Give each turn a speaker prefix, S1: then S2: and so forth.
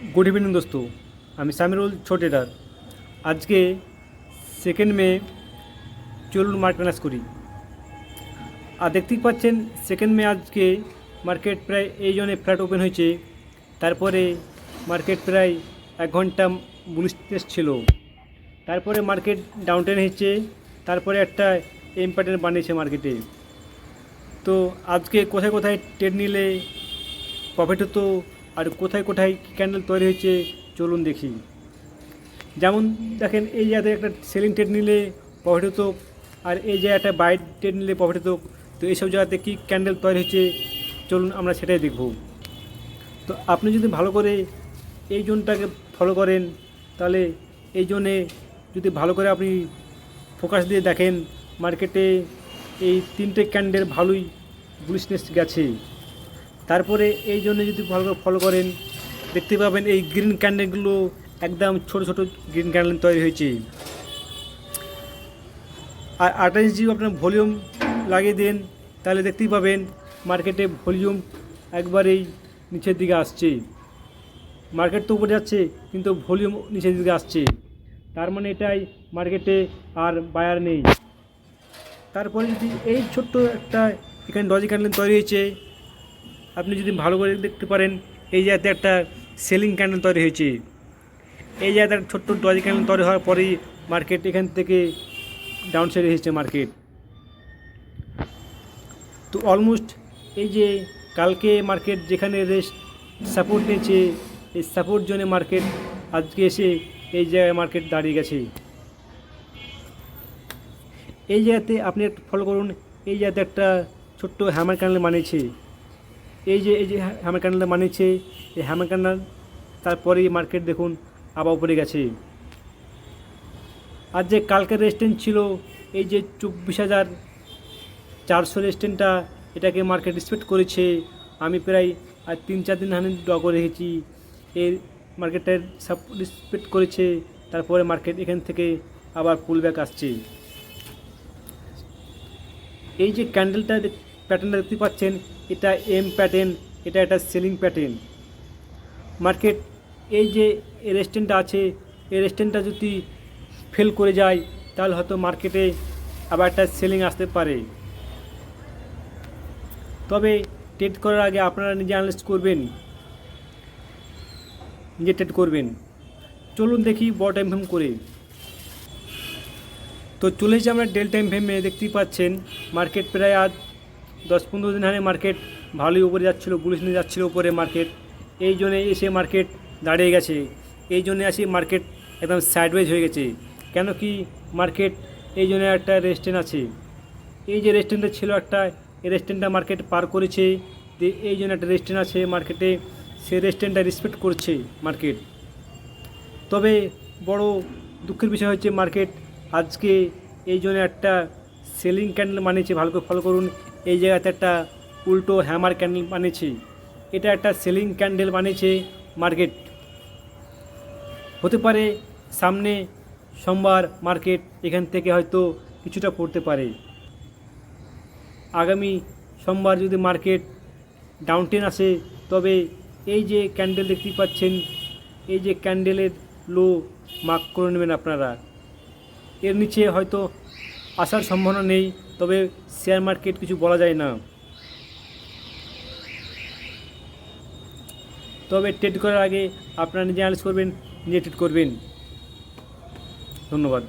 S1: Good evening दोस्तों। আমি সামিরুল ছোট ট্রেডার। আজকে 2 মে চলুন মার্কেট অ্যানালাইজ করি। আর দেখতেই পাচ্ছেন 2 মে আজকে মার্কেট প্রায় এই জোনে ফ্ল্যাট ওপেন হয়েছে। তারপরে মার্কেট প্রায় 1 ঘন্টা বুলিশ টেস্ট ছিল, তারপরে মার্কেট ডাউন ট্রেন হয়েছে, তারপরে একটা এম প্যাটার্ন বানিয়েছে মার্কেটে। তো আজকে কোথায় কোথায় ট্রেড নিলে প্রফিট হতো আর কোথায় কোথায় ক্যান্ডেল তৈরি হয়েছে চলুন দেখি। যেমন দেখেন, এই জায়গাতে একটা সেলিং ট্রেড নিলে প্রফিট হতো, আর এই জায়গায় একটা বাই ট্রেড নিলে প্রফিট হতো। তো এইসব জায়গাতে কী ক্যান্ডেল তৈরি হয়েছে চলুন আমরা সেটাই দেখব। তো আপনি যদি ভালো করে এই জোনটাকে ফলো করেন, তাহলে এই জোনে যদি ভালো করে আপনি ফোকাস দিয়ে দেখেন, মার্কেটে এই 3টে ক্যান্ডেল ভালোই বুলিশনেস গেছে। তারপরে এই জন্য যদি ভালো করে ফলো করেন, দেখতে পাবেন এই গ্রিন ক্যান্ডেলগুলো একদম ছোট ছোট গ্রিন ক্যান্ডেল তৈরি হয়েছে। আর 28 জি আপনার ভলিউম লাগিয়ে দেন, তাহলে দেখতেই পাবেন মার্কেটে ভলিউম একবারেই নিচের দিকে আসছে। মার্কেট তো উপরে যাচ্ছে কিন্তু ভলিউম নিচের দিকে আসছে, তার মানে এটাই মার্কেটে আর বায়ার নেই। তারপরে যদি এই ছোট্ট একটা এখানে ডজি ক্যান্ডেল তৈরি হয়েছে, আপনি যদি ভালো করে দেখতে পারেন, এই জায়গাতে একটা সেলিং ক্যান্ডেল তৈরি হয়েছে। এই জায়গাতে একটা ছোট্ট ডজি ক্যান্ডেল তৈরি হওয়ার পরেই মার্কেট এখান থেকে ডাউন সাইডে এসেছে মার্কেট। তো অলমোস্ট এই যে কালকে মার্কেট যেখানে রেস্ট সাপোর্ট নিয়েছে, এই সাপোর্ট জোনে মার্কেট আজকে এসে এই জায়গায় মার্কেট দাঁড়িয়ে গেছে। এই জায়গাতে আপনি একটু ফলো করুন, এই জায়গাতে একটা ছোট্ট হ্যামার ক্যান্ডেল বানিয়েছে। এই যে হ্যামার ক্যান্ডেলটা বানিয়েছে, এই হ্যামার ক্যান্ডেল তারপরেই মার্কেট দেখুন আবার উপরে গেছে। আর যে কালকের রেস্টেন্ট ছিল এই যে 24,400 রেস্টেন্টটা, এটাকে মার্কেট রেসপেক্ট করেছে। আমি প্রায় আর 3-4 দিন ড্র করে রেখেছি, এই মার্কেটটার সব রেসপেক্ট করেছে। তারপরে মার্কেট এখান থেকে আবার পুল ব্যাক আসছে। এই যে ক্যান্ডেলটা প্যাটার্নটা দেখতে পাচ্ছেন, এটা এম প্যাটার্ন, এটা একটা সেলিং প্যাটার্ন। মার্কেট এই যে রেস্টেন্টটা আছে, এই রেস্টেন্টটা যদি ফেল করে যায়, তাহলে হয়তো মার্কেটে আবার একটা সেলিং আসতে পারে। তবে ট্রেড করার আগে আপনারা নিজে অ্যানালাইজ করবেন, নিজে ট্রেড করবেন। চলুন দেখি বড় টাইম ফ্রেম করে। তো চলে এসে আমরা ডেল টাইম ফ্রেমে দেখতেই পাচ্ছেন মার্কেট প্রায় আজ 10-15 দিন হারে মার্কেট ভালোই উপরে যাচ্ছিলো, বুলিশ নিয়ে যাচ্ছিলো উপরে মার্কেট। এই জন্যে এসে মার্কেট দাঁড়িয়ে গেছে, এই জন্যে আসি মার্কেট একদম সাইডওয়েজ হয়ে গেছে। কেন কি মার্কেট এই জন্য একটা রেস্টেন্ট আছে, এই যে রেস্টেন্টটা ছিল একটা, এই রেস্টেন্টটা মার্কেট পার করেছে। এই জন্য একটা রেস্টেন্ট আছে মার্কেটে, সেই রেস্টেন্টটা রেসপেক্ট করছে মার্কেট। তবে বড় দুঃখের বিষয় হচ্ছে মার্কেট আজকে এই জন্য একটা সেলিং ক্যান্ডেল বানিয়েছে। ভালো করে ফলো করুন, এই জায়গাতে একটা উল্টো হ্যামার ক্যান্ডেল বানিয়েছে। এটা একটা সেলিং ক্যান্ডেল বানিয়েছে মার্কেট। হতে পারে সামনে সোমবার মার্কেট এখান থেকে হয়তো কিছুটা পড়তে পারে। আগামী সোমবার যদি মার্কেট ডাউন ট্রেন আসে, তবে এই যে ক্যান্ডেল দেখতেই পাচ্ছেন, এই যে ক্যান্ডেলের লো মার্ক করে নেবেন আপনারা। এর নিচে হয়তো আসার সম্ভাবনা নেই, তবে শেয়ার মার্কেট কিছু বলা যায় না। তবে ট্রেড করার আগে আপনারা নিজে অ্যানালাইজ করবেন, নিজে ট্রেড করবেন। ধন্যবাদ।